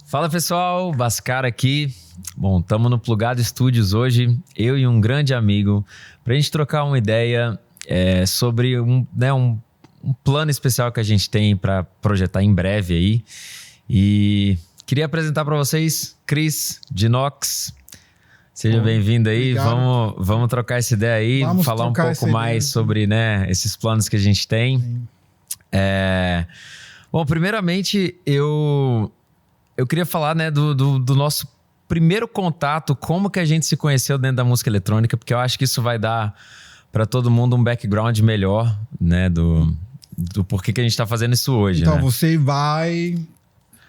Fala pessoal, Bascara aqui. Bom, estamos no Plugado Studios hoje, eu e um grande amigo, para a gente trocar uma ideia sobre um plano especial que a gente tem para projetar em breve aí. E queria apresentar para vocês Chris Dinox. Seja bem-vindo aí, vamos trocar essa ideia aí, falar um pouco mais sobre esses planos que a gente tem. Bom, primeiramente eu queria falar do nosso primeiro contato, como que a gente se conheceu dentro da música eletrônica, porque eu acho que isso vai dar para todo mundo um background melhor, do porquê que a gente está fazendo isso hoje. Então você vai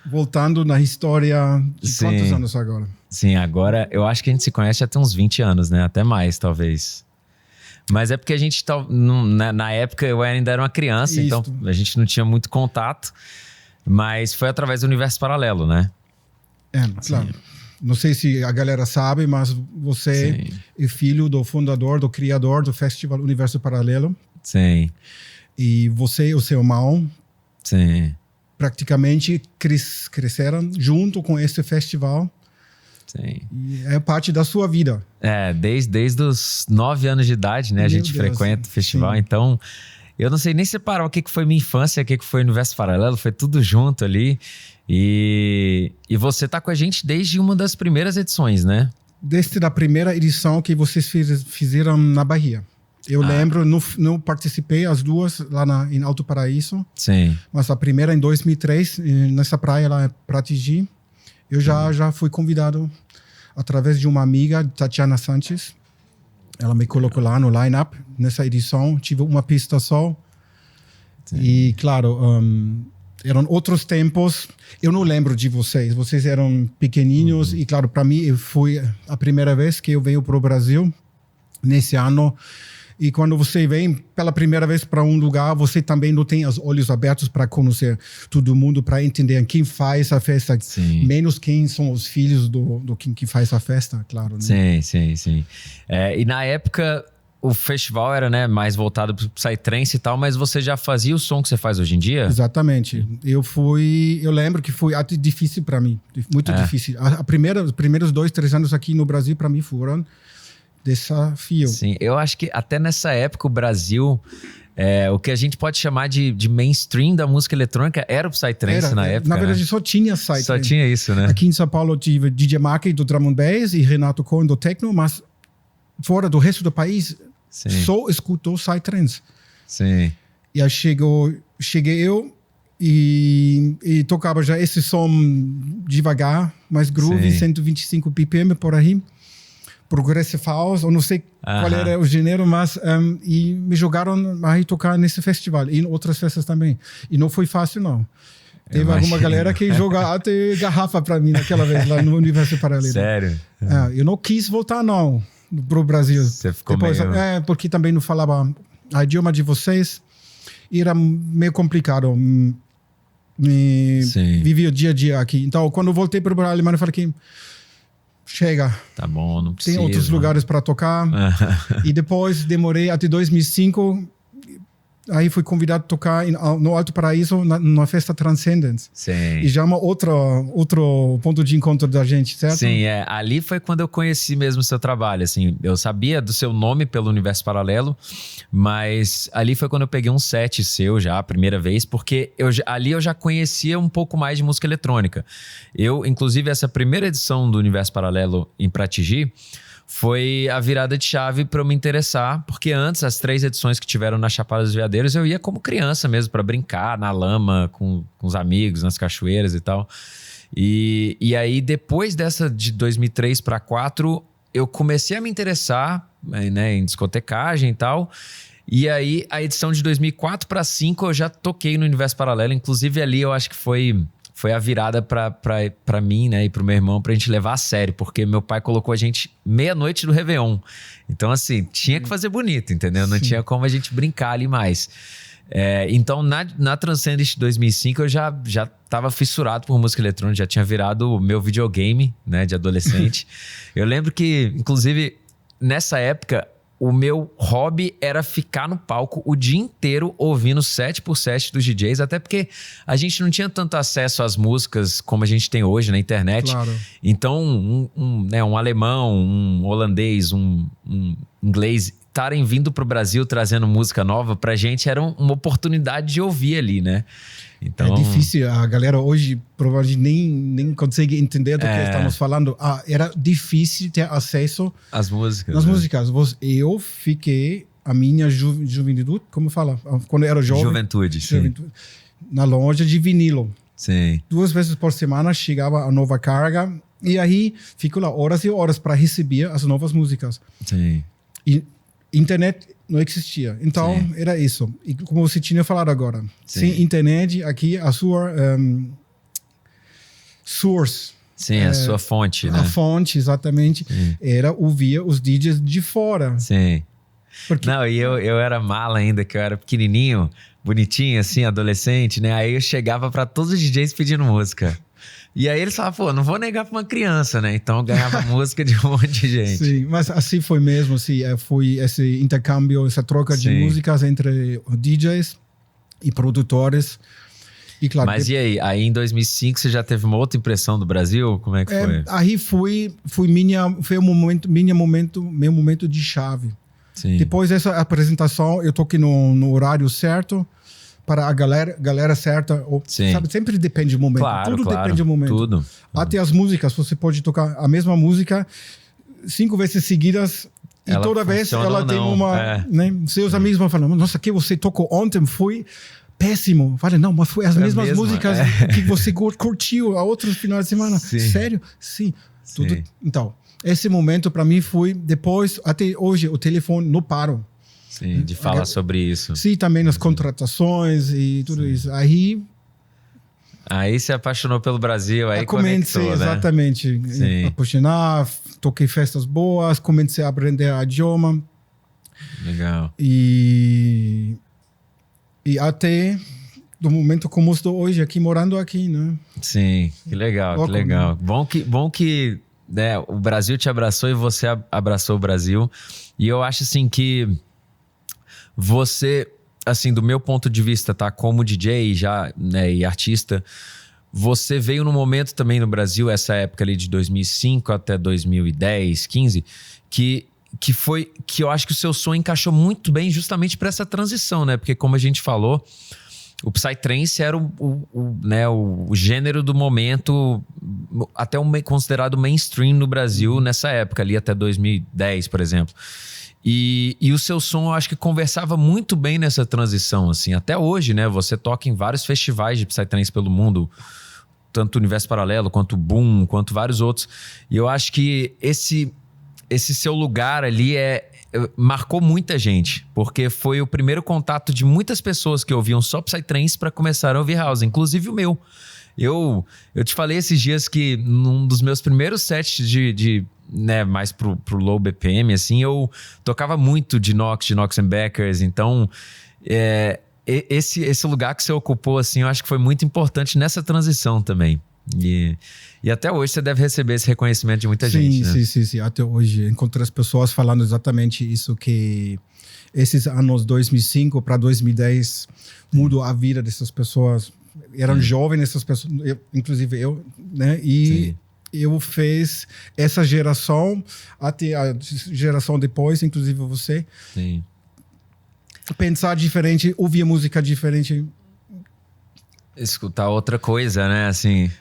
voltando na história de quantos anos agora? Sim, agora eu acho que a gente se conhece já tem uns 20 anos, né? Até mais, talvez. Mas é porque a gente, na época, eu ainda era uma criança, então a gente não tinha muito contato. Mas foi através do Universo Paralelo, né? Claro. Não sei se a galera sabe, mas você é filho do fundador, do criador do Festival Universo Paralelo. Sim. E você e o seu irmão praticamente cresceram junto com esse festival. Sim. E é parte da sua vida. Desde os 9 anos de idade, né? A gente frequenta o festival, então eu não sei nem separar o que foi minha infância, o que foi o Universo Paralelo, foi tudo junto ali. E você tá com a gente desde uma das primeiras edições, né? Desde a primeira edição que vocês fizeram na Bahia. Eu lembro, não participei as duas lá em Alto Paraíso. Sim. Mas a primeira em 2003, nessa praia lá em Pratigi. Eu já fui convidado através de uma amiga, Tatiana Sanches. Ela me colocou lá no line-up. Nessa edição, tive uma pista só. Sim. E, claro, eram outros tempos. Eu não lembro de vocês. Vocês eram pequenininhos. E, claro, para mim, foi a primeira vez que eu venho para o Brasil, nesse ano. E quando você vem pela primeira vez para um lugar, você também não tem os olhos abertos para conhecer todo mundo, para entender quem faz a festa, menos quem são os filhos do quem faz a festa, claro. Né? Sim. E na época, o festival era mais voltado para o Psytrance e tal, mas você já fazia o som que você faz hoje em dia? Exatamente. Eu lembro que foi até difícil para mim, muito difícil. Os primeiros 2-3 anos aqui no Brasil, para mim, foram desafio. Sim, eu acho que até nessa época o Brasil, o que a gente pode chamar de mainstream da música eletrônica era o Psytrance na época. Na verdade, só tinha Psytrance. Só tinha isso, né? Aqui em São Paulo eu tive DJ Mark do Drum and Bass e Renato Cohen do Techno, mas fora do resto do país, só escutou Psytrance. Sim. E aí cheguei eu e tocava já esse som devagar, mais groove, 125 BPM por aí. Progressive House, eu não sei qual era o gênero, mas e me jogaram a tocar nesse festival e em outras festas também. E não foi fácil, não. Teve alguma galera que jogou até garrafa para mim naquela vez lá no Universo Paralelo. Sério? Eu não quis voltar, não, pro Brasil. Você ficou meio... porque também não falava a idioma de vocês. E era meio complicado. Vivi o dia a dia aqui. Então, quando eu voltei para o Alemanha, eu falei que chega. Tá bom, não precisa. Tem outros lugares para tocar. E depois demorei até 2005. Aí fui convidado a tocar no Alto Paraíso, na festa Transcendence. Sim. E já é outro ponto de encontro da gente, certo? Sim, ali foi quando eu conheci mesmo o seu trabalho, assim. Eu sabia do seu nome pelo Universo Paralelo, mas ali foi quando eu peguei um set seu já, a primeira vez, porque ali eu já conhecia um pouco mais de música eletrônica. Inclusive, essa primeira edição do Universo Paralelo em Pratigi foi a virada de chave para eu me interessar, porque antes, as 3 edições que tiveram na Chapada dos Veadeiros, eu ia como criança mesmo, para brincar na lama, com os amigos, nas cachoeiras e tal. E aí, depois dessa de 2003 para 2004, eu comecei a me interessar em discotecagem e tal. E aí, a edição de 2004 para 2005, eu já toquei no Universo Paralelo. Inclusive, ali eu acho que foi a virada pra mim, né, e pro meu irmão, pra gente levar a sério, porque meu pai colocou a gente meia-noite do Réveillon. Então, assim, tinha que fazer bonito, entendeu? Não tinha como a gente brincar ali mais. Então, na Transcendence 2005, eu já tava fissurado por música eletrônica, já tinha virado o meu videogame, né, de adolescente. Eu lembro que, inclusive, nessa época, o meu hobby era ficar no palco o dia inteiro ouvindo 7x7 dos DJs, até porque a gente não tinha tanto acesso às músicas como a gente tem hoje na internet. Claro. Então, um alemão, um holandês, um inglês estarem vindo pro Brasil trazendo música nova, pra gente era uma oportunidade de ouvir ali, né? Então... É difícil, a galera hoje provavelmente nem consegue entender do que estamos falando. Era difícil ter acesso às músicas. Nas músicas. Eu fiquei a minha juventude, como fala? Quando eu era jovem. Juventude. Na loja de vinilo. Sim. 2 vezes por semana chegava a nova carga e aí fico lá horas e horas para receber as novas músicas. Sim. E internet não existia. Então, era isso. E como você tinha falado agora, sem internet, aqui a sua source. Sim, a sua fonte, né? A fonte, exatamente, era ouvir os DJs de fora. Sim. Porque... Não, e eu era mala ainda, que eu era pequenininho, bonitinho, assim, adolescente, né? Aí eu chegava pra todos os DJs pedindo música. E aí eles falavam, pô, não vou negar pra uma criança, né? Então eu ganhava música de um monte de gente. Sim, mas assim foi mesmo, assim, foi esse intercâmbio, essa troca de músicas entre DJs e produtores. E claro, mas e aí? Aí em 2005 você já teve uma outra impressão do Brasil? Como é que foi? Aí foi meu momento de chave. Sim. Depois dessa apresentação, eu toquei no horário certo, para a galera certa. Sabe, sempre depende do momento. Claro, tudo depende do momento. Tudo. Até as músicas, você pode tocar a mesma música 5 vezes seguidas e ela toda vez ela tem uma... Né, seus amigos vão falar, nossa, que você tocou ontem foi péssimo. Fala, não, mas foi as mesmas músicas que você curtiu a outros finais de semana. Sim. Sério? Sim. Tudo. Então, esse momento para mim foi, depois, até hoje, o telefone não parou. Sim, de falar sobre isso. Sim, também nas contratações e tudo isso. Aí se apaixonou pelo Brasil, aí comecei, conectou, exatamente. Sim. Apaixonar, toquei festas boas, comecei a aprender o idioma. Legal. E até do momento como estou hoje, aqui morando aqui, né? Sim, que legal, Louco, que legal. Né? Bom que né, o Brasil te abraçou e você abraçou o Brasil. E eu acho assim que você, assim, do meu ponto de vista, tá, como DJ já, né, e artista, você veio num momento também no Brasil, essa época ali de 2005 até 2010, 15, que eu acho que o seu som encaixou muito bem justamente para essa transição, né? Porque como a gente falou, o Psytrance era o gênero do momento, até considerado mainstream no Brasil nessa época ali, até 2010, por exemplo. E o seu som, eu acho que conversava muito bem nessa transição, assim. Até hoje, né? Você toca em vários festivais de Psytrance pelo mundo, tanto o Universo Paralelo, quanto o Boom, quanto vários outros. E eu acho que esse seu lugar ali marcou muita gente, porque foi o primeiro contato de muitas pessoas que ouviam só Psytrance para começar a ouvir House, inclusive o meu. Eu te falei esses dias que num dos meus primeiros sets né, mais pro low BPM, assim, eu tocava muito de Nox and Beckers, então esse lugar que você ocupou, assim, eu acho que foi muito importante nessa transição também. E até hoje você deve receber esse reconhecimento de muita gente, né? Sim. Até hoje encontrei as pessoas falando exatamente isso, que esses anos 2005 para 2010 mudou a vida dessas pessoas. Eram jovens essas pessoas, inclusive eu, né? E sim, eu fiz essa geração, até a geração depois, inclusive você, sim, pensar diferente, ouvir música diferente. Escutar outra coisa, né? Assim,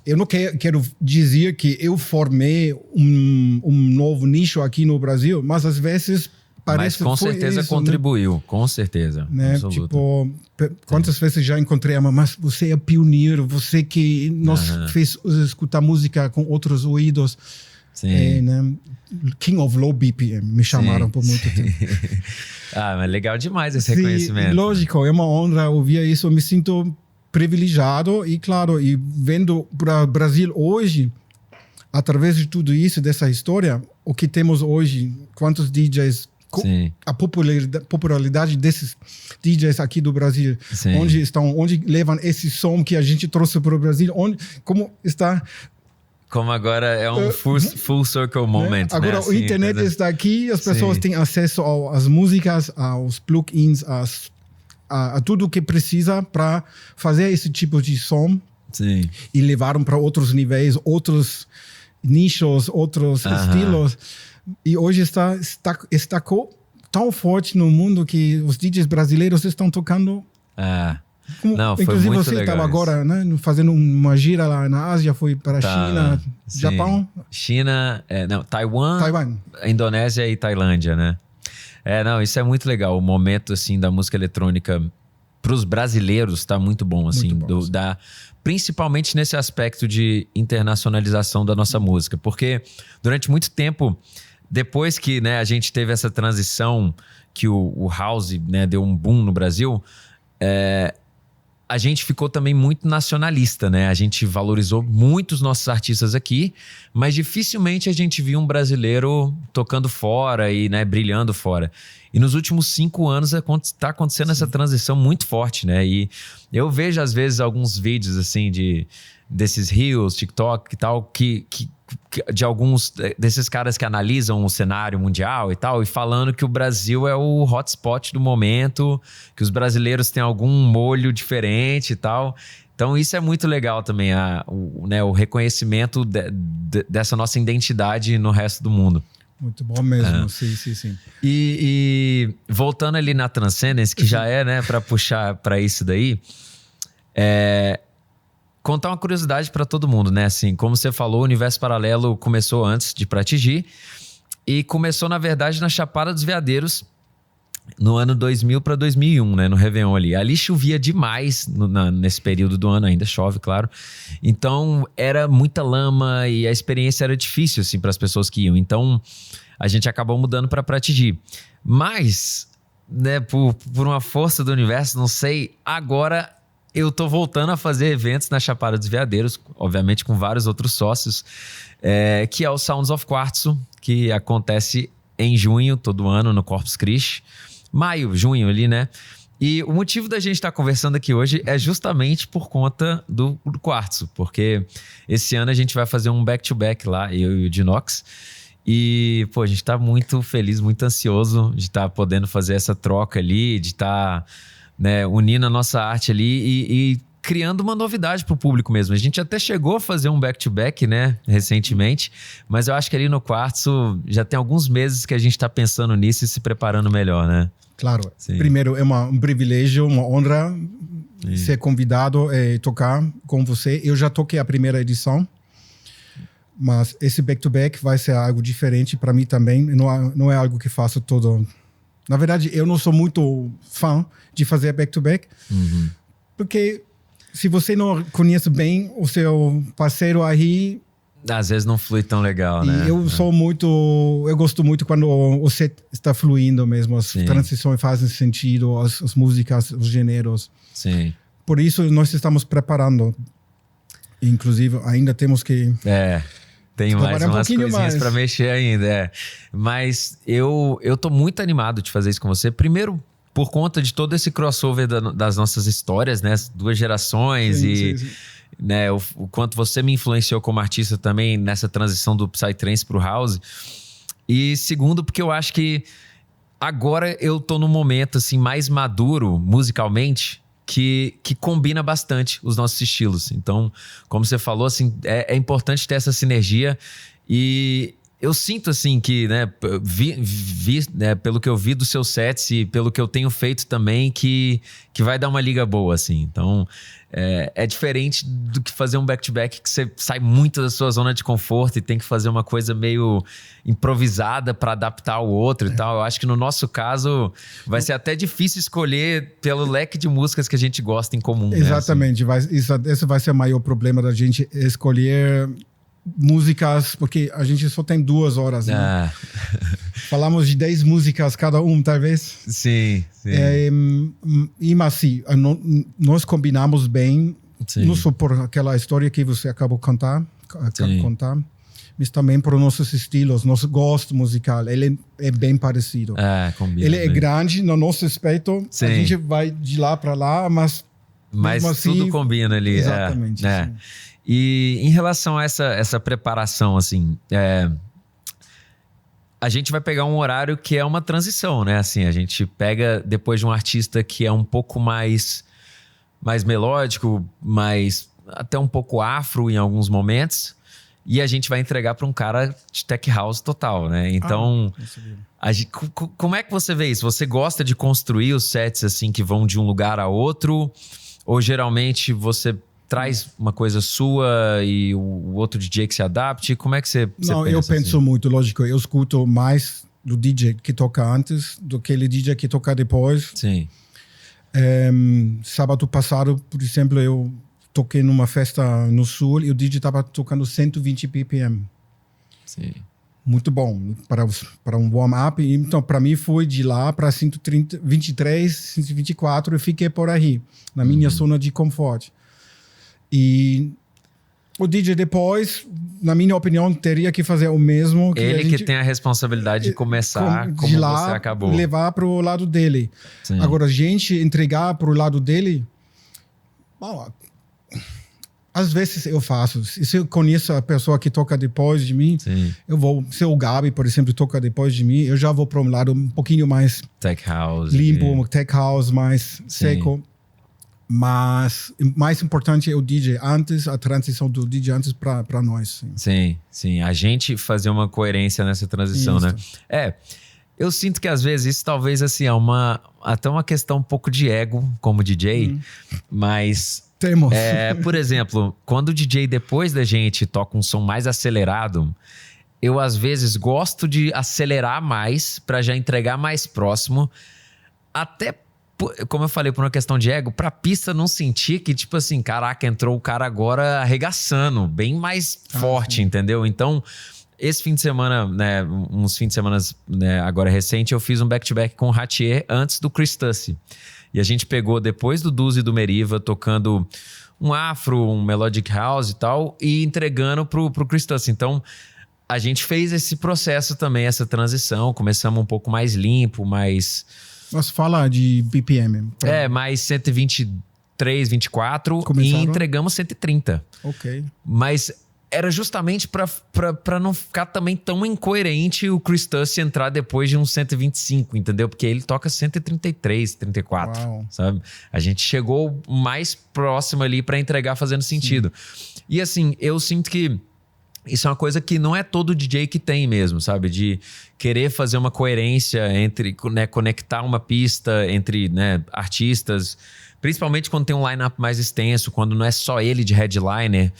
Eu não quero dizer que eu formei um novo nicho aqui no Brasil, mas às vezes parece... Mas com certeza isso, contribuiu, né? Com certeza. Né? Tipo, quantas vezes já encontrei, mas você é pioneiro, você que nos fez escutar música com outros ouvidos. Sim. Né? King of Low BPM, me chamaram por muito tempo. Mas legal demais esse reconhecimento. Lógico, é uma honra ouvir isso, eu me sinto privilegiado e claro, e vendo para o Brasil hoje, através de tudo isso, dessa história, o que temos hoje, quantos DJs, a popularidade desses DJs aqui do Brasil, onde levam esse som que a gente trouxe para o Brasil, como está Como agora é um full circle moment, né? Agora Assim, a internet está aqui, as pessoas têm acesso às músicas, aos plugins, a tudo que precisa para fazer esse tipo de som. Sim. E levaram para outros níveis, outros nichos, outros estilos. E hoje está tão forte no mundo que os DJs brasileiros estão tocando. Não, foi inclusive muito você legal estava isso. agora, né, fazendo uma gira lá na Ásia, foi para a China, Sim. Japão. China, Taiwan, Indonésia e Tailândia, né? Não, isso é muito legal. O momento, assim, da música eletrônica para os brasileiros tá muito bom, assim. Muito bom, sim. Principalmente nesse aspecto de internacionalização da nossa música. Porque durante muito tempo, depois que, né, a gente teve essa transição que o house, né, deu um boom no Brasil, a gente ficou também muito nacionalista, né? A gente valorizou muito os nossos artistas aqui, mas dificilmente a gente viu um brasileiro tocando fora e, né, brilhando fora. E nos últimos 5 anos está acontecendo essa transição muito forte, né? E eu vejo, às vezes, alguns vídeos, assim, desses reels, TikTok e tal, de alguns desses caras que analisam o cenário mundial e tal, e falando que o Brasil é o hotspot do momento, que os brasileiros têm algum molho diferente e tal. Então isso é muito legal também, o reconhecimento dessa nossa identidade no resto do mundo. Muito bom mesmo, sim. E voltando ali na Transcendence, que já né, para puxar para isso daí, contar uma curiosidade para todo mundo, né? Assim, como você falou, o Universo Paralelo começou antes de Pratigi e começou, na verdade, na Chapada dos Veadeiros no ano 2000 para 2001, né? No Réveillon ali. Ali chovia demais nesse período do ano, ainda chove, claro. Então, era muita lama e a experiência era difícil, assim, para as pessoas que iam. Então, a gente acabou mudando para Pratigi. Mas, né, por uma força do universo, não sei, agora eu tô voltando a fazer eventos na Chapada dos Veadeiros, obviamente com vários outros sócios, que é o Sounds of Quartzo, que acontece em junho, todo ano, no Corpus Christi. Maio, junho ali, né? E o motivo da gente estar conversando aqui hoje é justamente por conta do Quartzo, porque esse ano a gente vai fazer um back-to-back lá, eu e o Dinox. E, pô, a gente tá muito feliz, muito ansioso de estar podendo fazer essa troca ali, de estar, né, unindo a nossa arte ali e criando uma novidade pro público mesmo. A gente até chegou a fazer um back-to-back, né, recentemente, mas eu acho que ali no Quartzo já tem alguns meses que a gente tá pensando nisso e se preparando melhor, né? Claro. Sim. Primeiro, é um privilégio, uma honra ser convidado e tocar com você. Eu já toquei a primeira edição, mas esse back-to-back vai ser algo diferente para mim também. Não é algo que faço todo... Na verdade, eu não sou muito fã de fazer back-to-back, porque se você não conhece bem o seu parceiro aí... Às vezes não flui tão legal, né? E eu gosto muito quando o set está fluindo mesmo, as transições fazem sentido, as músicas, os gêneros. Sim. Por isso nós estamos preparando. Inclusive, ainda temos que... Tem mais umas coisinhas para mexer ainda. Mas eu tô muito animado de fazer isso com você. Primeiro, por conta de todo esse crossover das nossas histórias, né? 2 gerações sim. Né, o quanto você me influenciou como artista também nessa transição do Psytrance pro House. E segundo, porque eu acho que agora eu tô num momento assim, mais maduro musicalmente, que combina bastante os nossos estilos. Então, como você falou, assim, é importante ter essa sinergia. E eu sinto assim que, né, né, pelo que eu vi dos seus sets e pelo que eu tenho feito também, que vai dar uma liga boa, assim. Então, é diferente do que fazer um back-to-back que você sai muito da sua zona de conforto e tem que fazer uma coisa meio improvisada para adaptar ao outro e tal. Eu acho que no nosso caso vai ser até difícil escolher pelo leque de músicas que a gente gosta em comum. Exatamente. Né, assim. Esse vai ser o maior problema da gente escolher músicas, porque a gente só tem 2 horas, né? Falamos de 10 músicas cada talvez. Sim. Mas sim, nós combinamos bem, não só por aquela história que você acabou de contar, mas também por nossos estilos, nosso gosto musical. Ele é bem parecido. Combina ele é bem. grande, no nosso respeito, a gente vai de lá para lá, mas assim, tudo combina ali. Exatamente. E em relação a essa preparação, assim, a gente vai pegar um horário que é uma transição, né? Assim, a gente pega depois de um artista que é um pouco mais melódico, até um pouco afro em alguns momentos, e a gente vai entregar para um cara de tech house total, né? Então, como é que você vê isso? Você gosta de construir os sets assim que vão de um lugar a outro? Ou geralmente você traz uma coisa sua e o outro DJ que se adapte? Como é que você Não, pensa? eu penso assim? muito, lógico. Eu escuto mais do DJ que toca antes do que ele DJ que toca depois. Sim. Sábado passado, por exemplo, eu toquei numa festa no Sul e o DJ estava tocando 120 ppm. Sim. Muito bom para um warm-up. Então, para mim, foi de lá para 130, 23, 124 e fiquei por aí, na minha zona de conforto. E o DJ depois, na minha opinião, teria que fazer o mesmo. Ele que tem a responsabilidade de começar como lá, você acabou. Levar para o lado dele. Sim. Agora, a gente entregar para o lado dele... Bom, às vezes eu faço. Se eu conheço a pessoa que toca depois de mim, Sim. eu vou... Se o Gabi, por exemplo, toca depois de mim, eu já vou para um lado um pouquinho mais... Tech house. Limpo, tech house, mais seco. Mas o mais importante é o DJ antes, a transição do DJ antes para nós. Sim, sim. A gente fazer uma coerência nessa transição, Isso. né? Eu sinto que às vezes isso talvez assim é até uma questão um pouco de ego como DJ, mas temos. Por exemplo, quando o DJ depois da gente toca um som mais acelerado, eu às vezes gosto de acelerar mais para já entregar mais próximo, até como eu falei, por uma questão de ego, pra pista não sentir que, tipo assim, caraca, entrou o cara agora arregaçando, bem mais forte, sim. entendeu? Então, esse fim de semana, né, uns fins de semana, né, agora recente, eu fiz um back-to-back com o Ratier antes do Chris Tussi. E a gente pegou depois do Duz e do Meriva, tocando um afro, um melodic house e tal, e entregando pro Chris Tussi. Então, a gente fez esse processo também, essa transição, começamos um pouco mais limpo, mais... Mas fala de BPM. mais 123, 24 Começaram? E entregamos 130. Ok. Mas era justamente pra não ficar também tão incoerente o Chris Tussi entrar depois de uns 125, entendeu? Porque ele toca 133, 34, Uau. sabe? A gente chegou mais próximo ali pra entregar fazendo sentido. Sim. E assim, eu sinto que isso é uma coisa que não é todo DJ que tem mesmo, sabe? De querer fazer uma coerência entre, né, conectar uma pista entre, né, artistas, principalmente quando tem um line-up mais extenso, quando não é só ele de headliner.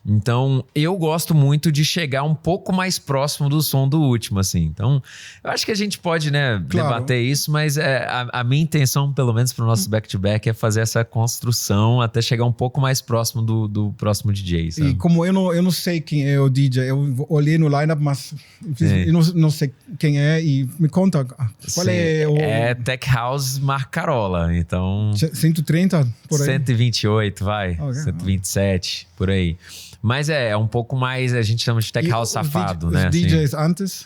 Então, eu gosto muito de chegar um pouco mais próximo do som do último, assim. Então, eu acho que a gente pode, né, debater isso, mas a minha intenção, pelo menos para o nosso back-to-back, é fazer essa construção até chegar um pouco mais próximo do próximo DJ, sabe? E como eu não sei quem é o DJ, eu olhei no lineup, mas eu não sei quem é, e me conta, qual é o... É Tech House Mark Carola, então... 130, por aí? 128, vai, okay. 127, por aí. Mas é um pouco mais, a gente chama de tech house safado, né? Os DJs assim.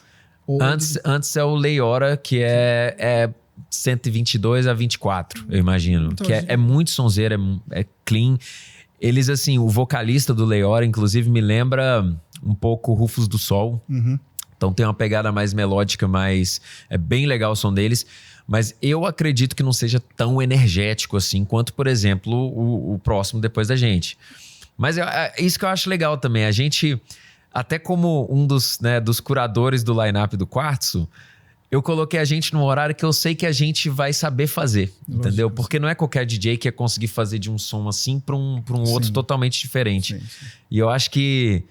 Antes é o Leiora, que é 122 a 24, eu imagino. Então, que é muito sonzeira, é clean. Eles, assim, o vocalista do Leiora, inclusive, me lembra um pouco Rufus do Sol. Uhum. Então tem uma pegada mais melódica, mas é bem legal o som deles. Mas eu acredito que não seja tão energético assim, quanto, por exemplo, o próximo depois da gente. Mas é isso que eu acho legal também. A gente, até como um dos curadores do line-up do Quartzo, eu coloquei a gente num horário que eu sei que a gente vai saber fazer, entendeu? Porque não é qualquer DJ que ia conseguir fazer de um som assim para um outro totalmente diferente. Sim. E eu acho que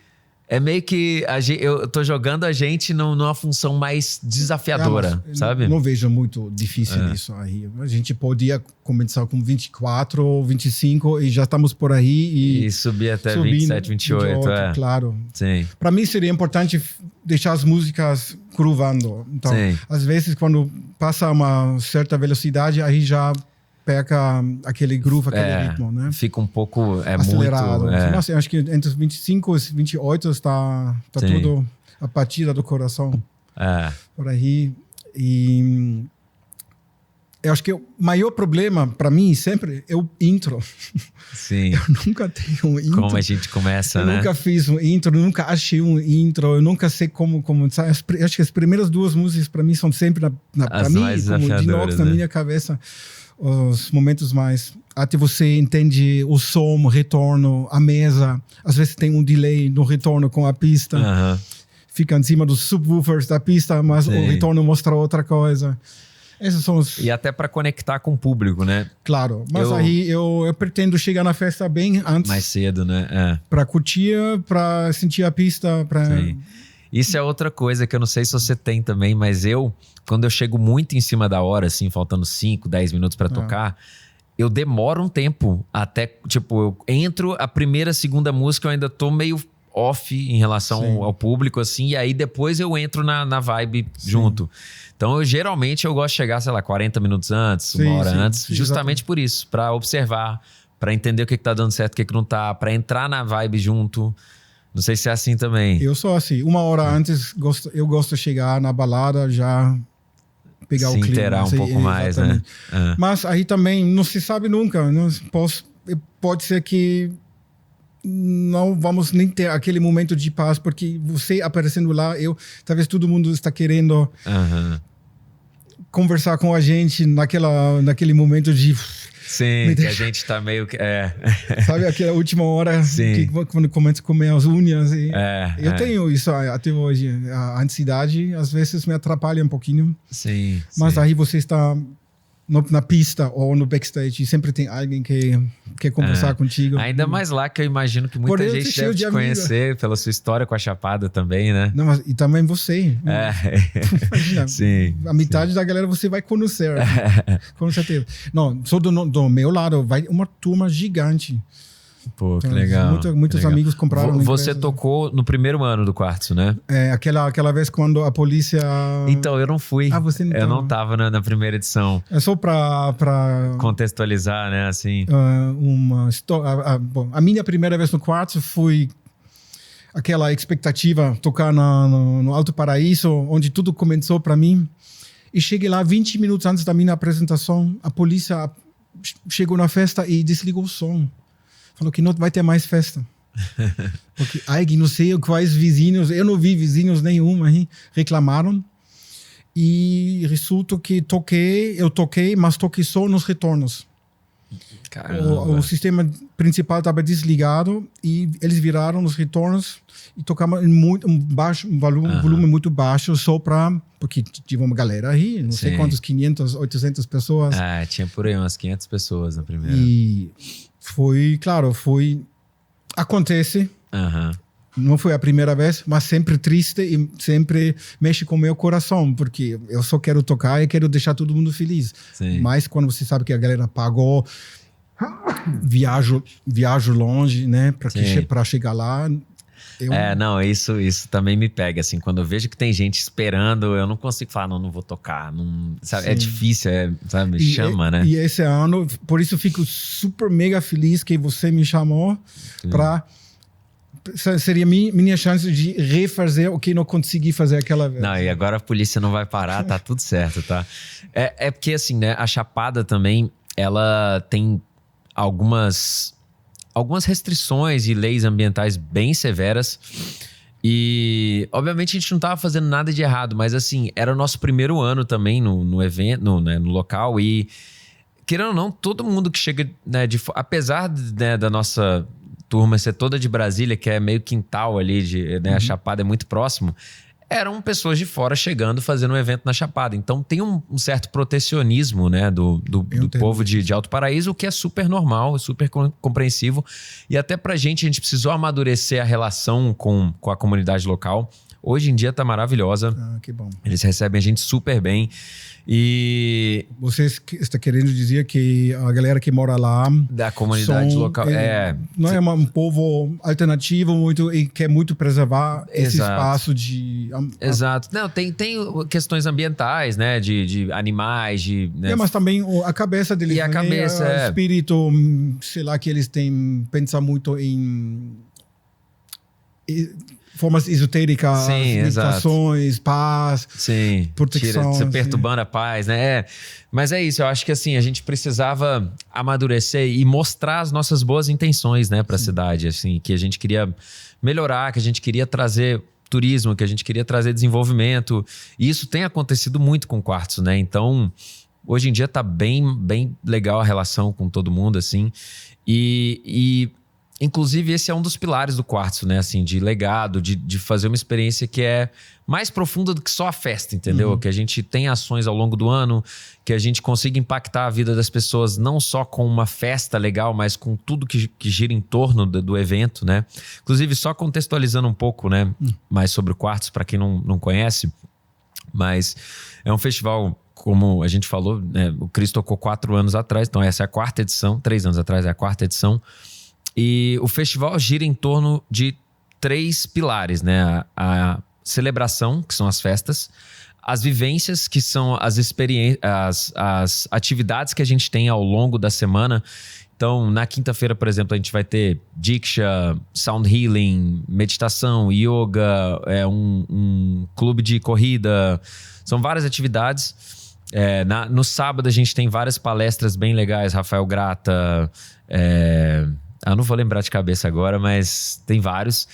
é meio que eu tô jogando a gente numa função mais desafiadora, sabe? Não vejo muito difícil isso aí. A gente podia começar com 24 ou 25 e já estamos por aí. E subir até 27, 28. Claro. Sim. Para mim seria importante deixar as músicas gruvando. Então, às vezes, quando passa uma certa velocidade, aí já pega aquele groove, aquele ritmo, né? Fica um pouco acelerado. Muito... Nossa, eu acho que entre os 25 e os 28 está tudo a batida do coração. Por aí. E eu acho que o maior problema para mim sempre é o intro. Sim. Eu nunca tenho um intro. Como a gente começa, eu né? nunca fiz um intro, nunca achei um intro, eu nunca sei como sabe? Eu acho que as primeiras duas músicas para mim são sempre para mim como de novo na minha cabeça os momentos mais até você entende o som, o retorno, a mesa, às vezes tem um delay no retorno com a pista. Fica em cima dos subwoofers da pista, mas o retorno mostra outra coisa. Esses são os... E até para conectar com o público, né? Claro, mas aí eu pretendo chegar na festa bem antes. Mais cedo, né? Para curtir, para sentir a pista. Sim. Isso é outra coisa que eu não sei se você tem também, mas quando eu chego muito em cima da hora, assim, faltando 5, 10 minutos para tocar, eu demoro um tempo até, tipo, eu entro, a primeira, segunda música eu ainda tô meio off em relação ao público, assim, e aí depois eu entro na vibe junto. Então, geralmente, eu gosto de chegar, sei lá, 40 minutos antes, uma hora antes, justamente por isso, para observar, para entender o que tá dando certo, o que não tá, para entrar na vibe junto. Não sei se é assim também. Eu sou assim, uma hora antes, eu gosto de chegar na balada, já pegar o clima. Se inteirar um pouco mais, né? Mas aí também, não se sabe nunca, não pode ser que não vamos nem ter aquele momento de paz, porque você aparecendo lá, talvez todo mundo está querendo conversar com a gente naquele momento de... Sim, que a gente tá meio que... Sabe aquela última hora quando começa a comer as unhas? Eu tenho isso até hoje. A ansiedade às vezes me atrapalha um pouquinho. Sim. Mas aí você está na pista ou no backstage e sempre tem alguém que quer conversar contigo. Ainda mais lá, que eu imagino que muita gente deve te conhecer pela sua história com a Chapada também, né? Não, mas, e também você. Imagina, sim. A metade da galera você vai conhecer. Com certeza. Não, só do meu lado, vai uma turma gigante. Pô, que legal. Muitos amigos compraram. Você tocou no primeiro ano do Quartzo, né? Aquela vez quando a polícia... Então, eu não fui. Você não eu não tava na primeira edição. É só pra contextualizar, né? Assim. Uma história. Bom, a minha primeira vez no Quartzo foi aquela expectativa tocar no Alto Paraíso, onde tudo começou para mim. E cheguei lá 20 minutos antes da minha apresentação, a polícia chegou na festa e desligou o som. Falou que não vai ter mais festa. Porque, não sei quais vizinhos, eu não vi vizinhos nenhum aí, reclamaram. E resulta que eu toquei, mas toquei só nos retornos. O sistema principal estava desligado e eles viraram nos retornos e tocavam um volume muito baixo só porque tinha uma galera aí, não sei quantos, 500, 800 pessoas. Tinha por aí umas 500 pessoas na primeira. E acontece. Não foi a primeira vez, mas sempre triste e sempre mexe com o meu coração, porque eu só quero tocar e quero deixar todo mundo feliz. Mas quando você sabe que a galera pagou, viajo longe, né, para chegar lá. Não, isso também me pega, assim, quando eu vejo que tem gente esperando, eu não consigo falar, não vou tocar, não, sabe? É difícil, sabe? Me chama, né? E esse ano, por isso eu fico super mega feliz que você me chamou para... Seria minha chance de refazer o que não consegui fazer aquela vez. Não, e agora a polícia não vai parar, tá tudo certo, tá? É porque, assim, né, a Chapada também, ela tem algumas restrições e leis ambientais bem severas. E, obviamente, a gente não tava fazendo nada de errado, mas, assim, era o nosso primeiro ano também no evento, no local. E, querendo ou não, todo mundo que chega, né, apesar, né, da nossa turma ser toda de Brasília, que é meio quintal ali, né, a Chapada é muito próximo, eram pessoas de fora chegando, fazendo um evento na Chapada. Então tem um certo protecionismo, né, do povo de Alto Paraíso, o que é super normal, super compreensivo. E até pra gente, a gente precisou amadurecer a relação com a comunidade local. Hoje em dia tá maravilhosa. Que bom. Eles recebem a gente super bem. E... Você está querendo dizer que a galera que mora lá... Da comunidade local. Não é um povo alternativo e quer muito preservar esse espaço de... Exato. Não, tem questões ambientais, né? De animais, né? Mas também a cabeça deles. E a cabeça, o espírito, sei lá, que eles têm... Pensam muito em... formas esotéricas, Sim, meditações, paz, sim, proteção. Você perturbando a paz, né? Mas é isso, eu acho que assim, a gente precisava amadurecer e mostrar as nossas boas intenções, né, para a cidade, assim, que a gente queria melhorar, que a gente queria trazer turismo, que a gente queria trazer desenvolvimento. E isso tem acontecido muito com o Quartzo, né? Então, hoje em dia tá bem legal a relação com todo mundo, assim. E inclusive, esse é um dos pilares do Quartzo, né? Assim, de legado, de fazer uma experiência que é mais profunda do que só a festa, entendeu? Que a gente tem ações ao longo do ano, que a gente consiga impactar a vida das pessoas não só com uma festa legal, mas com tudo que gira em torno do evento, né? Inclusive, só contextualizando um pouco, né? Mais sobre o Quartzo, para quem não conhece. Mas é um festival, como a gente falou, né? O Cris tocou 4 anos atrás, então essa é a 4ª edição. 3 anos atrás é a 4ª edição. E o festival gira em torno de 3 pilares, né? A celebração, que são as festas, as vivências, que são as experiências, as atividades que a gente tem ao longo da semana. Então, na quinta-feira, por exemplo, a gente vai ter Diksha, Sound Healing, meditação, yoga, um clube de corrida. São várias atividades. No sábado, a gente tem várias palestras bem legais. Rafael Grata, eu não vou lembrar de cabeça agora, mas tem vários.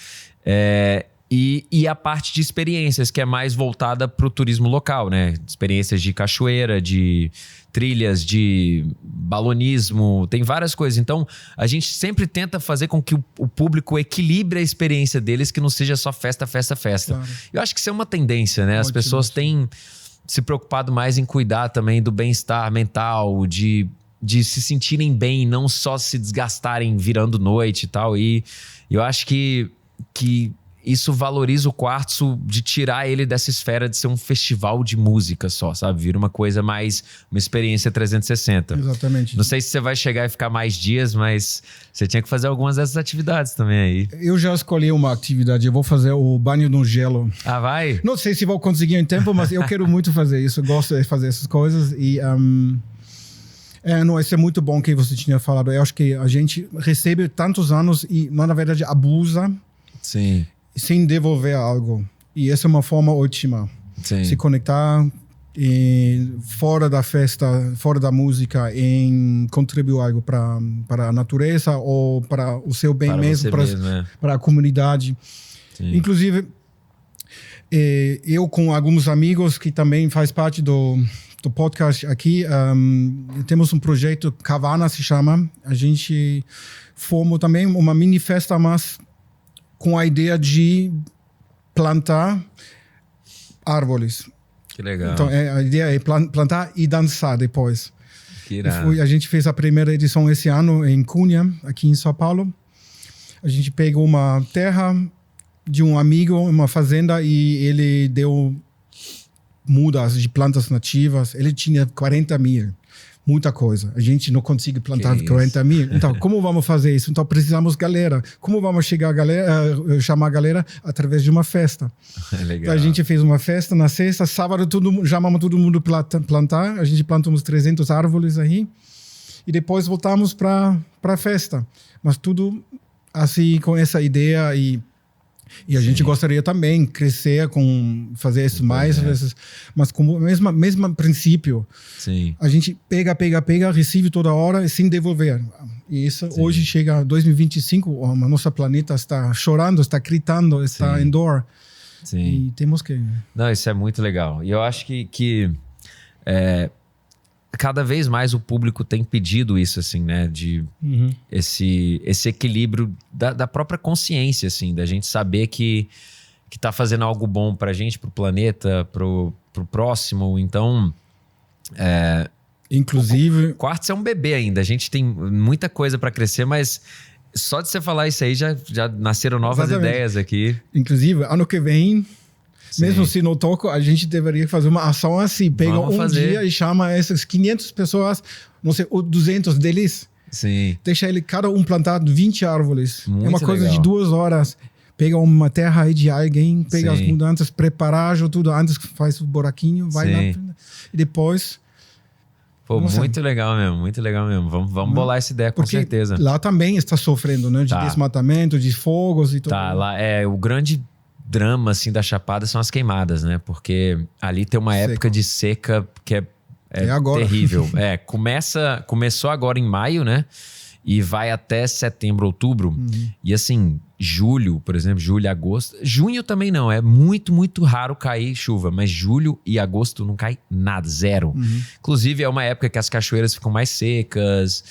E a parte de experiências, que é mais voltada para o turismo local, né? Experiências de cachoeira, de trilhas, de balonismo, tem várias coisas. Então, a gente sempre tenta fazer com que o público equilibre a experiência deles, que não seja só festa, festa, festa. Claro. Eu acho que isso é uma tendência, né? As pessoas têm se preocupado mais em cuidar também do bem-estar mental, de se sentirem bem, não só se desgastarem virando noite e tal. E eu acho que isso valoriza o Quartzo, de tirar ele dessa esfera de ser um festival de música só, sabe? Vira uma coisa mais, uma experiência 360. Exatamente. Não sei se você vai chegar e ficar mais dias, mas você tinha que fazer algumas dessas atividades também aí. Eu já escolhi uma atividade, eu vou fazer o banho no gelo. Ah, vai? Não sei se vou conseguir em tempo, mas eu quero muito fazer isso, eu gosto de fazer essas coisas e... isso é muito bom que você tinha falado. Eu acho que a gente recebe tantos anos e, na verdade, abusa. Sim. Sem devolver algo. E essa é uma forma ótima. Sim. Se conectar fora da festa, fora da música, em contribuir algo para a natureza ou para o seu bem mesmo, para a comunidade. Sim. Inclusive, eu com alguns amigos que também faz parte do podcast aqui, temos um projeto, Kavana se chama. A gente formou também uma mini festa, mas com a ideia de plantar árvores. Que legal. Então, a ideia é plantar e dançar depois. Que irado. A gente fez a primeira edição esse ano em Cunha, aqui em São Paulo. A gente pegou uma terra de um amigo, uma fazenda, e ele deu mudas de plantas nativas. Ele tinha 40 mil. Muita coisa. A gente não consegue plantar 40 mil. Então, como vamos fazer isso? Então, precisamos galera. Como vamos chamar a galera? Através de uma festa. Legal. Então, a gente fez uma festa na sexta. Sábado, chamamos todo mundo plantar. A gente plantou uns 300 árvores aí. E depois voltamos para a festa. Mas tudo assim, com essa ideia e a gente gostaria também crescer fazer isso mais vezes, mas com o mesmo princípio. Sim. A gente pega, recebe toda hora e sem devolver. E isso hoje chega a 2025, o nosso planeta está chorando, está gritando, está em dor. Sim. E temos que... Não, isso é muito legal. E eu acho que cada vez mais o público tem pedido isso, assim, né? De esse equilíbrio da própria consciência, assim, da gente saber que tá fazendo algo bom pra gente, pro planeta, pro próximo. Então, inclusive... O Quartzo é um bebê ainda. A gente tem muita coisa pra crescer, mas só de você falar isso aí já nasceram novas ideias aqui. Inclusive, ano que vem... Mesmo se não toco, a gente deveria fazer uma ação assim. Pega dia e chama essas 500 pessoas, não sei, 200 deles. Sim. Deixa cada um plantar 20 árvores. Muito é uma coisa legal. de 2 horas. Pega uma terra aí de alguém, pega as mudanças, preparar tudo antes, faz o buraquinho, vai lá. E depois... Pô, muito legal mesmo. Vamos bolar essa ideia, com certeza. Lá também está sofrendo, né? De desmatamento, de fogos e tudo. Tá, lá o grande drama, assim, da Chapada são as queimadas, né? Porque ali tem uma época de seca que é agora. terrível. Começou agora em maio, né? E vai até setembro, outubro. E assim, julho, por exemplo, julho, agosto. Junho também não, é muito, muito raro cair chuva. Mas julho e agosto não cai nada, zero. Inclusive é uma época que as cachoeiras ficam mais secas.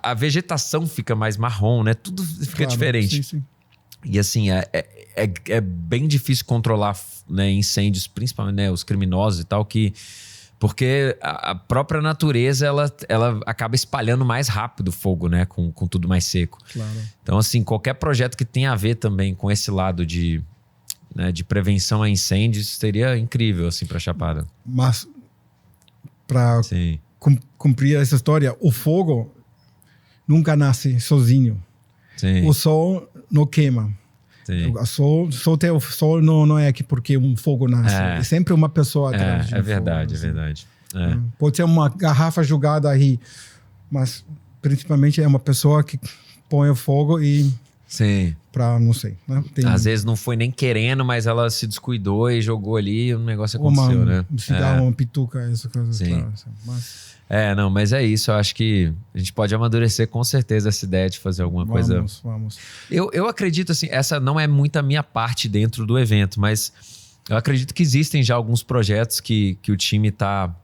A vegetação fica mais marrom, né? Tudo fica diferente. Sim. E assim, é bem difícil controlar, né, incêndios, principalmente, né, os criminosos e tal, porque a própria natureza, ela acaba espalhando mais rápido o fogo, né? Com tudo mais seco. Claro. Então, assim, qualquer projeto que tenha a ver também com esse lado de prevenção a incêndios seria incrível, assim, pra Chapada. Mas, para cumprir essa história, o fogo nunca nasce sozinho. Sim. O sol não queima. Sim. O sol não é aqui porque um fogo nasce. É sempre uma pessoa atrás de um verdade, fogo, é verdade. Pode ser uma garrafa jogada aí, mas principalmente é uma pessoa que põe o fogo e... Sim. Não sei. Né? Às vezes não foi nem querendo, mas ela se descuidou e jogou ali e o negócio aconteceu, né? Se dá uma pituca, essa coisa. Sim. Claro, mas... mas é isso. Eu acho que a gente pode amadurecer com certeza essa ideia de fazer alguma coisa. Vamos. Eu acredito, assim, essa não é muito a minha parte dentro do evento, mas eu acredito que existem já alguns projetos que o time tá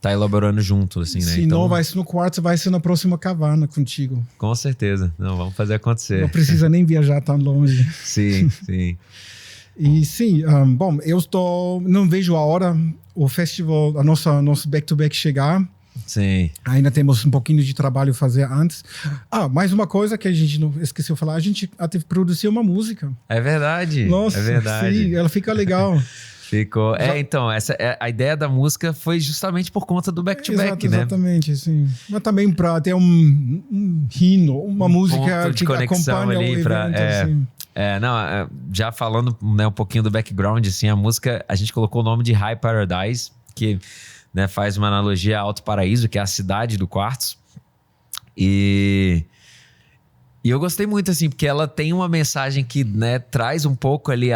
elaborando junto, assim, né? Se então, não vai ser no quarto, vai ser na próxima caverna contigo. Com certeza. Não, vamos fazer acontecer. Não precisa nem viajar tão longe. Sim. E sim, bom, não vejo a hora o festival, nosso back-to-back chegar. Sim. Ainda temos um pouquinho de trabalho a fazer antes. Mais uma coisa que a gente não esqueceu de falar, a gente até produziu uma música. É verdade. Nossa, é verdade. Sim, ela fica legal. Ficou. Então, a ideia da música foi justamente por conta do back-to-back, né? Exatamente, sim. Mas também para ter um hino, uma música de que acompanha ali o evento. Já falando, né, um pouquinho do background, assim, a música, a gente colocou o nome de High Paradise, que, né, faz uma analogia a Alto Paraíso, que é a cidade do Quartzo. E eu gostei muito, assim, porque ela tem uma mensagem que, né, traz um pouco ali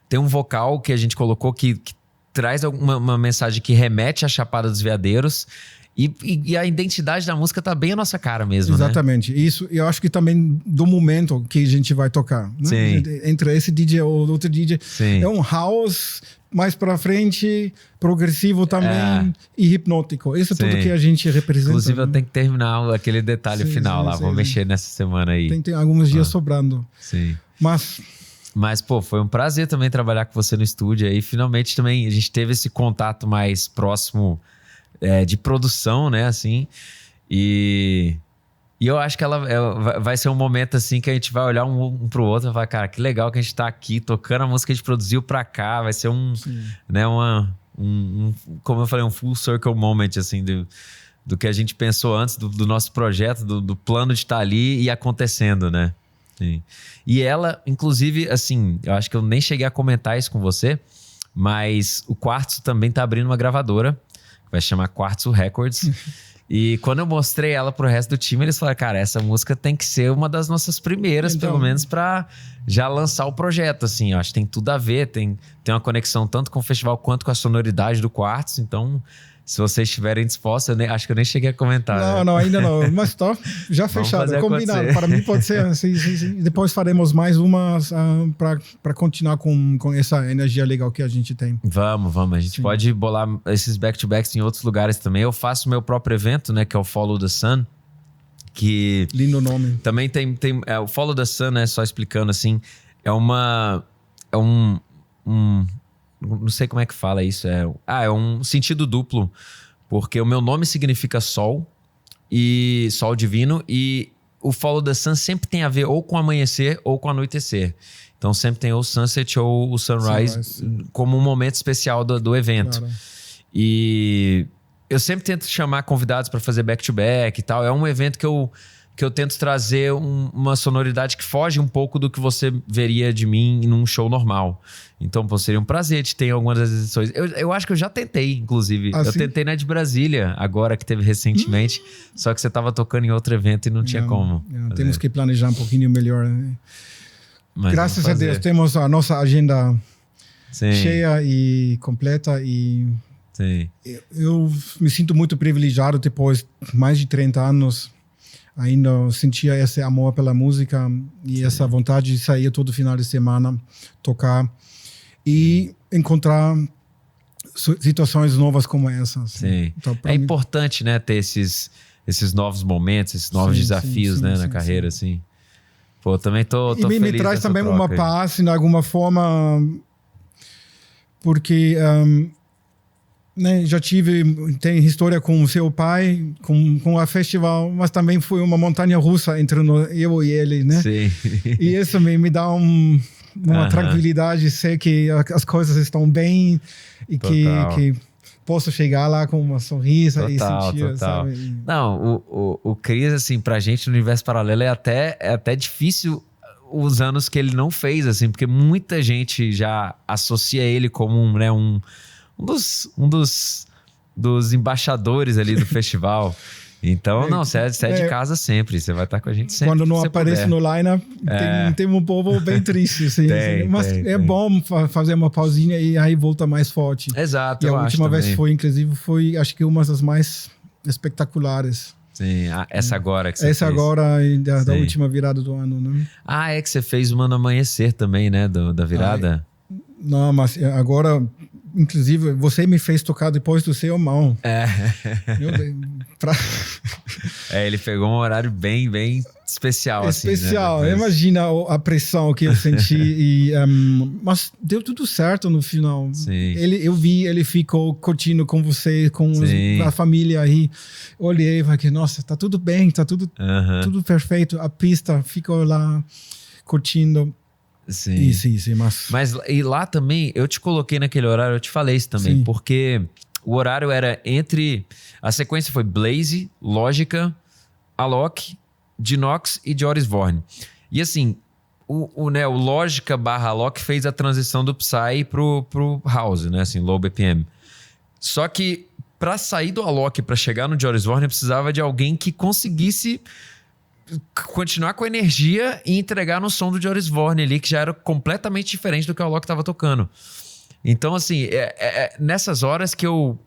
Tem um vocal que a gente colocou que traz uma mensagem que remete à Chapada dos Veadeiros. E a identidade da música tá bem a nossa cara mesmo, Exatamente. Né? Isso, eu acho que também do momento que a gente vai tocar. Né? Sim. Entre esse DJ ou outro DJ. Sim. É um house mais pra frente, progressivo também e hipnótico. Isso é tudo que a gente representa. Inclusive, eu tenho que terminar aquele detalhe final lá. Vou mexer nessa semana aí. Tem alguns dias sobrando. Sim. Mas, pô, foi um prazer também trabalhar com você no estúdio aí. Finalmente também a gente teve esse contato mais próximo de produção, né, assim. E eu acho que ela vai ser um momento, assim, que a gente vai olhar um pro outro e falar, cara, que legal que a gente tá aqui tocando a música que a gente produziu pra cá. Vai ser né, como eu falei, um full circle moment, assim, do que a gente pensou antes do nosso projeto, do plano de estar ali e acontecendo, né? Sim. E ela, inclusive, assim, eu acho que eu nem cheguei a comentar isso com você, mas o Quartzo também tá abrindo uma gravadora, que vai chamar Quartzo Records. E quando eu mostrei ela pro resto do time, eles falaram, cara, essa música tem que ser uma das nossas primeiras, pelo menos, pra já lançar o projeto, assim. Eu acho que tem tudo a ver, tem uma conexão tanto com o festival quanto com a sonoridade do Quartzo, então... Se vocês estiverem dispostos, acho que eu nem cheguei a comentar. Não, ainda não. Mas tá já fechado, combinado. Para mim pode ser. Depois faremos mais umas para continuar com essa energia legal que a gente tem. Vamos. A gente pode bolar esses back-to-backs em outros lugares também. Eu faço o meu próprio evento, né? Que é o Follow the Sun. Que lindo nome. Também tem o Follow the Sun, né? Só explicando assim. É não sei como é que fala isso. É um sentido duplo. Porque o meu nome significa sol. E sol divino. E o Follow the Sun sempre tem a ver ou com amanhecer ou com anoitecer. Então sempre tem ou o sunset ou o sunrise como um momento especial do evento. Claro. E eu sempre tento chamar convidados para fazer back-to-back e tal. É um evento que eu tento trazer uma sonoridade que foge um pouco do que você veria de mim num show normal. Então, pô, seria um prazer de ter em algumas das edições. Eu acho que eu já tentei, inclusive. Eu tentei na de Brasília, agora que teve recentemente. Só que você estava tocando em outro evento e não tinha como. Temos que planejar um pouquinho melhor, né? Mas graças a Deus temos a nossa agenda Sim. cheia e completa e Sim. eu me sinto muito privilegiado depois de mais de 30 anos ainda sentia esse amor pela música e essa vontade de sair todo final de semana, tocar e encontrar situações novas como essa. Assim. Sim. Então, é importante, né, ter esses novos momentos, esses novos desafios, né, na carreira, assim. Pô, também tô e feliz. Me traz também troca uma paz, de alguma forma, porque né, tem história com o seu pai, com a festival, mas também foi uma montanha russa entre eu e ele, né? Sim. E isso me dá uma tranquilidade, sei que as coisas estão bem e que posso chegar lá com uma sorriso e sentir, sabe? Não, o Cris, assim, pra gente no Universo Paralelo é até difícil os anos que ele não fez, assim, porque muita gente já associa ele como um dos embaixadores ali do festival. Então, você é de casa sempre. Você vai estar com a gente sempre. Quando não aparece no line-up, tem um povo bem triste. Assim, mas é bom fazer uma pausinha e aí volta mais forte. Exato, e a última vez foi, acho que uma das mais espetaculares. Sim, essa agora que você fez. Essa agora da última virada do ano, né? É que você fez uma no amanhecer também, né? Da virada. Não, mas agora... Inclusive, você me fez tocar depois do seu mão. Ele pegou um horário bem especial. Especial. Assim, né? Imagina a pressão que eu senti. Mas deu tudo certo no final. Sim. Eu vi, ele ficou curtindo com você, com a família aí. Olhei e falei, nossa, tá tudo bem, tá tudo perfeito. A pista ficou lá curtindo. Sim. Sim, mas e lá também, eu te coloquei naquele horário, eu te falei isso também, porque o horário era entre... A sequência foi Blaze, Lógica, Alok, Dinox e Joris Vorn. E assim, o Lógica / Alok fez a transição do Psy pro House, né? Assim, Low BPM. Só que pra sair do Alok, pra chegar no Joris Vorn, precisava de alguém que conseguisse... continuar com a energia e entregar no som do Joris Vorn ali, que já era completamente diferente do que o Alok estava tocando. Então, assim, nessas horas que eu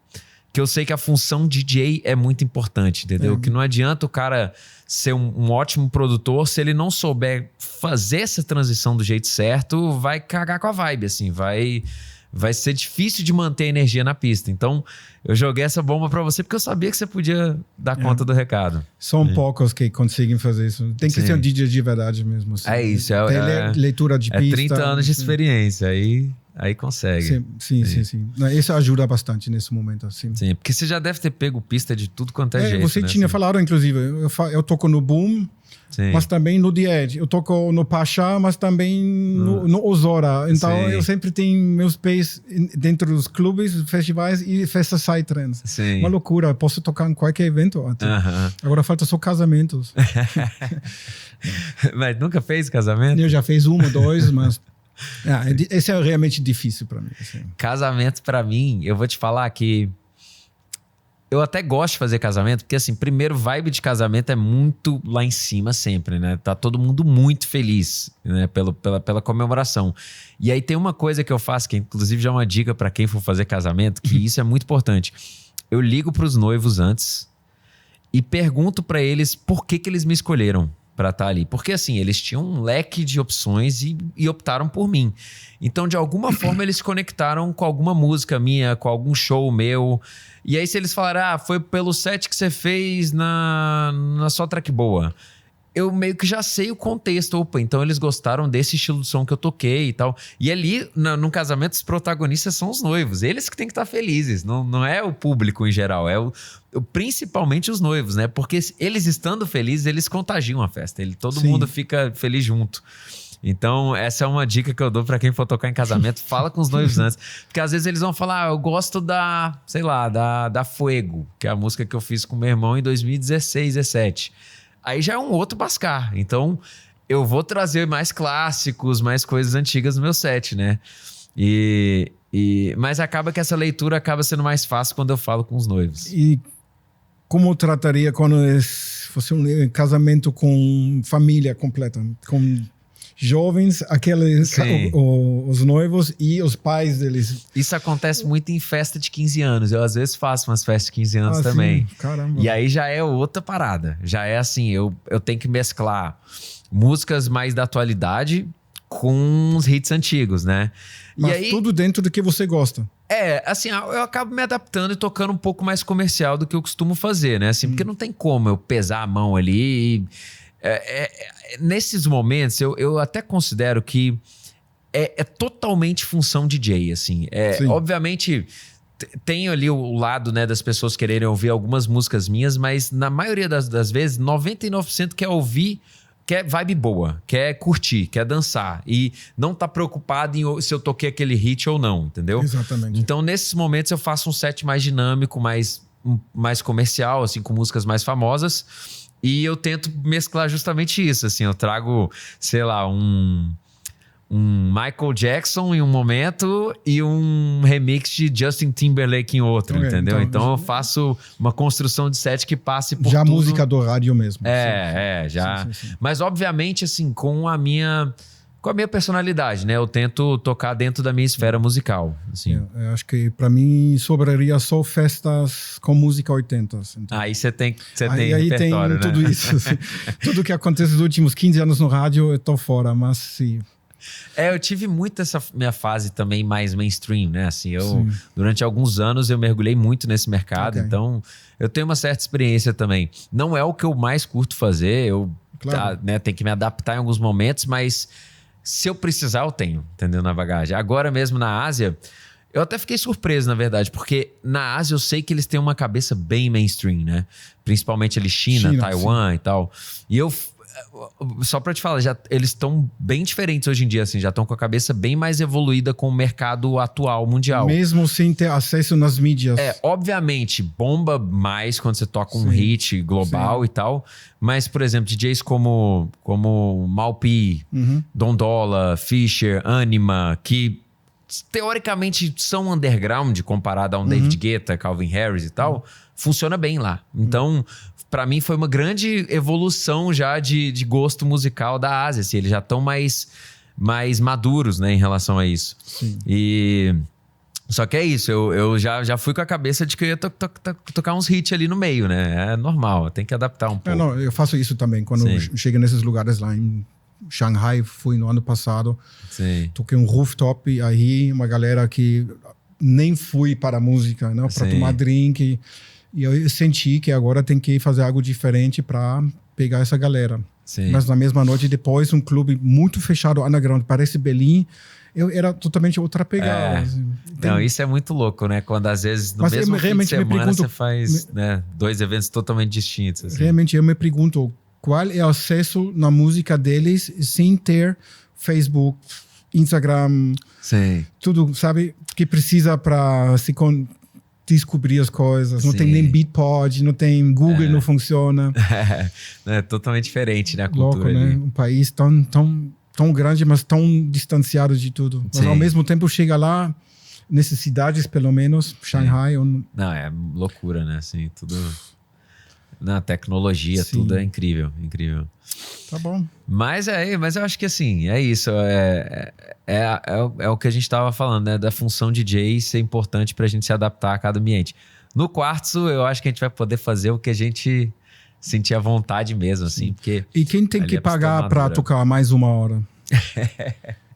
sei que a função DJ é muito importante, entendeu? Que não adianta o cara ser um ótimo produtor se ele não souber fazer essa transição do jeito certo, vai cagar com a vibe, assim, vai ser difícil de manter a energia na pista. Então, eu joguei essa bomba pra você porque eu sabia que você podia dar conta do recado. São poucos que conseguem fazer isso. Tem que ser um DJ de verdade mesmo. Assim. É isso. Tem leitura de pista. 30 anos de experiência. Aí consegue. Sim. Isso ajuda bastante nesse momento. Assim. Sim, porque você já deve ter pego pista de tudo quanto é jeito. Você tinha falado, inclusive, eu toco no Boom, mas também no The Edge. Eu toco no Pachá, mas também no Ozora. Então, eu sempre tenho meus pés dentro dos clubes, festivais e festas psytrance. Uma loucura. Eu posso tocar em qualquer evento. Agora falta só casamentos. Mas nunca fez casamento? Eu já fiz 1 ou 2, mas... esse é realmente difícil pra mim. Assim. Casamento, pra mim, eu vou te falar que eu até gosto de fazer casamento, porque assim, primeiro, vibe de casamento é muito lá em cima sempre, né? Tá todo mundo muito feliz, né? Pela comemoração. E aí tem uma coisa que eu faço, que inclusive já é uma dica pra quem for fazer casamento, que isso é muito importante. Eu ligo pros noivos antes e pergunto pra eles por que eles me escolheram pra estar ali. Porque assim, eles tinham um leque de opções e optaram por mim. Então, de alguma forma, eles se conectaram com alguma música minha, com algum show meu. E aí, se eles falaram, foi pelo set que você fez na sua track boa, eu meio que já sei o contexto. Opa, então eles gostaram desse estilo de som que eu toquei e tal. E ali, num casamento, os protagonistas são os noivos. Eles que têm que estar felizes. Não é o público em geral. É principalmente os noivos, né? Porque eles estando felizes, eles contagiam a festa. Todo mundo fica feliz junto. Então, essa é uma dica que eu dou pra quem for tocar em casamento. Fala com os noivos antes. Porque às vezes eles vão falar, eu gosto da Fuego, que é a música que eu fiz com meu irmão em 2016, 17. Aí já é um outro bascar. Então, eu vou trazer mais clássicos, mais coisas antigas no meu set, né? Mas acaba que essa leitura acaba sendo mais fácil quando eu falo com os noivos. E como trataria quando fosse um casamento com família completa? Com jovens, os noivos e os pais deles. Isso acontece muito em festa de 15 anos. Eu, às vezes, faço umas festas de 15 anos também. Sim. Caramba. E aí já é outra parada. Já é assim, eu tenho que mesclar músicas mais da atualidade com os hits antigos, né? Mas e aí, tudo dentro do que você gosta. assim, eu acabo me adaptando e tocando um pouco mais comercial do que eu costumo fazer, né? Assim, porque não tem como eu pesar a mão ali. Nesses momentos, eu até considero que é totalmente função DJ, assim. Obviamente, tem ali o lado, né, das pessoas quererem ouvir algumas músicas minhas, mas na maioria das vezes, 99% quer ouvir, quer vibe boa, quer curtir, quer dançar. E não tá preocupado em se eu toquei aquele hit ou não, entendeu? Exatamente. Então, nesses momentos, eu faço um set mais dinâmico, mais comercial, assim, com músicas mais famosas. E eu tento mesclar justamente isso, assim. Eu trago, sei lá, um Michael Jackson em um momento e um remix de Justin Timberlake em outro, entendeu? Então eu faço uma construção de set que passe por já tudo. Música do rádio mesmo. Já. Sim. Mas obviamente, assim, com a minha personalidade, né? Eu tento tocar dentro da minha esfera musical, assim. Eu acho que para mim sobraria só festas com música 80. Então. Aí você tem aí repertório, tem né? tudo isso. Assim. Tudo que acontece nos últimos 15 anos no rádio, eu tô fora, mas sim. Eu tive muito essa minha fase também mais mainstream, né? Assim, durante alguns anos eu mergulhei muito nesse mercado, então eu tenho uma certa experiência também. Não é o que eu mais curto fazer, tenho que me adaptar em alguns momentos, mas se eu precisar, eu tenho, entendeu? Na bagagem. Agora mesmo na Ásia, eu até fiquei surpreso, na verdade, porque na Ásia eu sei que eles têm uma cabeça bem mainstream, né? Principalmente ali China Taiwan e tal. E só pra te falar, eles estão bem diferentes hoje em dia, assim, já estão com a cabeça bem mais evoluída com o mercado atual mundial. Mesmo sem ter acesso nas mídias. Obviamente, bomba mais quando você toca um hit global e tal, mas, por exemplo, DJs como Malpi, Dondola, Fisher, Anima, que teoricamente são underground comparado a um David Guetta, Calvin Harris e tal, funciona bem lá. Então, pra mim foi uma grande evolução já de gosto musical da Ásia, assim, eles já estão mais maduros, né, em relação a isso. Sim. Só que é isso, eu já fui com a cabeça de que eu ia tocar uns hits ali no meio, né? É normal, tem que adaptar um pouco. Eu faço isso também, quando eu chego nesses lugares lá em Shanghai, fui no ano passado, toquei um rooftop, aí uma galera que nem fui para a música, né, para tomar drink, e eu senti que agora tem que fazer algo diferente para pegar essa galera. Mas na mesma noite, depois, um clube muito fechado, underground, parece Berlim, era totalmente outra pegada. Assim. Não, isso é muito louco, né? Quando às vezes no mesmo fim de semana você faz dois eventos totalmente distintos. Assim. Realmente, eu me pergunto qual é o acesso na música deles sem ter Facebook, Instagram, tudo, sabe? Que precisa para se descobrir as coisas. Não tem nem Beatport, não tem Google, não funciona. É totalmente diferente, né? A cultura louco, ali. né? Um país tão grande, mas tão distanciado de tudo. Mas ao mesmo tempo chega lá, nessas cidades, pelo menos, Shanghai. Não, é loucura, né? Assim, tudo... Na tecnologia, tudo é incrível, incrível. Tá bom. Mas eu acho que assim, é isso. É o que a gente estava falando, né? Da função DJ ser importante pra gente se adaptar a cada ambiente. No Quartzo, eu acho que a gente vai poder fazer o que a gente sentir à vontade mesmo, assim. Porque e quem tem que pagar pra tocar mais uma hora?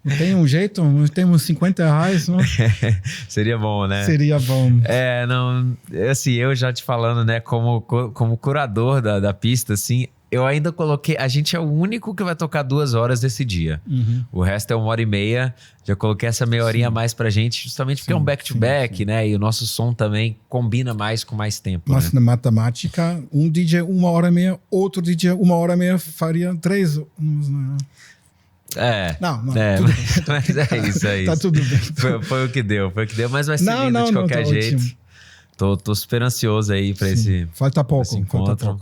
Não tem um jeito? Nós temos R$50, não? Seria bom, né? Seria bom. Não... Assim, eu já te falando, né? Como curador da pista, assim... Eu ainda coloquei... A gente é o único que vai tocar 2 horas desse dia. O resto é 1h30. Já coloquei essa meia horinha a mais pra gente, justamente porque é um back-to-back, né? E o nosso som também combina mais com mais tempo. Mas na matemática, um DJ 1h30, outro DJ 1h30 faria 3 horas. Não, tudo bem. Mas é isso. Tá tudo bem. Foi o que deu, mas vai ser lindo de qualquer jeito. Ótimo. Tô super ansioso aí pra esse Falta pouco. Bom, então,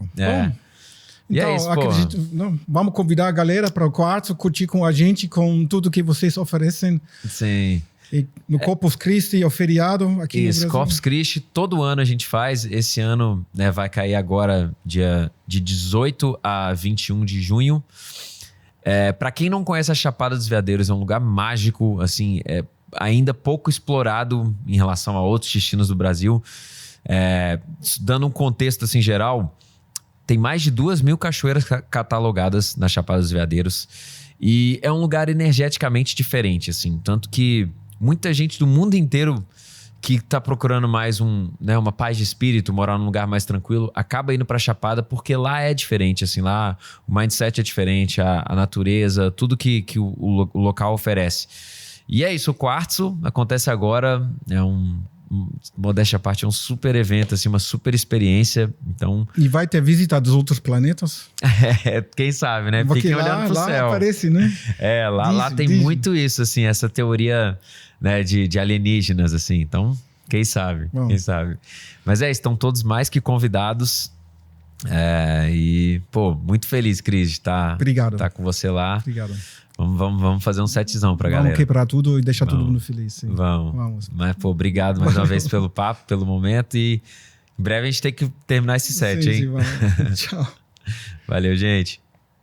e é isso, acredito, vamos convidar a galera para o quarto, curtir com a gente, com tudo que vocês oferecem. Sim. E no Corpus Christi, é o feriado aqui no Brasil. Corpus Christi, todo ano a gente faz. Esse ano, né, vai cair agora de 18 a 21 de junho. Para quem não conhece a Chapada dos Veadeiros, é um lugar mágico, assim, ainda pouco explorado em relação a outros destinos do Brasil. Dando um contexto assim geral, tem mais de 2.000 cachoeiras catalogadas na Chapada dos Veadeiros e é um lugar energeticamente diferente, assim, tanto que muita gente do mundo inteiro que tá procurando mais uma paz de espírito, morar num lugar mais tranquilo, acaba indo pra Chapada porque lá é diferente, assim, lá o mindset é diferente, a natureza, tudo que o local oferece. E é isso, o Quartzo acontece agora, modéstia à parte, é um super evento, assim, uma super experiência. Então... E vai ter visita dos outros planetas? Quem sabe, né? Porque Fiquem olhando pro céu. Lá aparece, né? Lá tem muito isso, assim, essa teoria, né, de alienígenas, assim. Então, quem sabe? Bom. Quem sabe? Mas estão todos mais que convidados. E, pô, muito feliz, Cris, de estar com você lá. Obrigado. Vamos fazer um setzão pra galera. Vamos quebrar tudo e deixar todo mundo feliz. Sim. Vamos. Mas, pô, obrigado mais uma vez pelo papo, pelo momento. E em breve a gente tem que terminar esse set, hein? Sim, Tchau. Valeu, gente.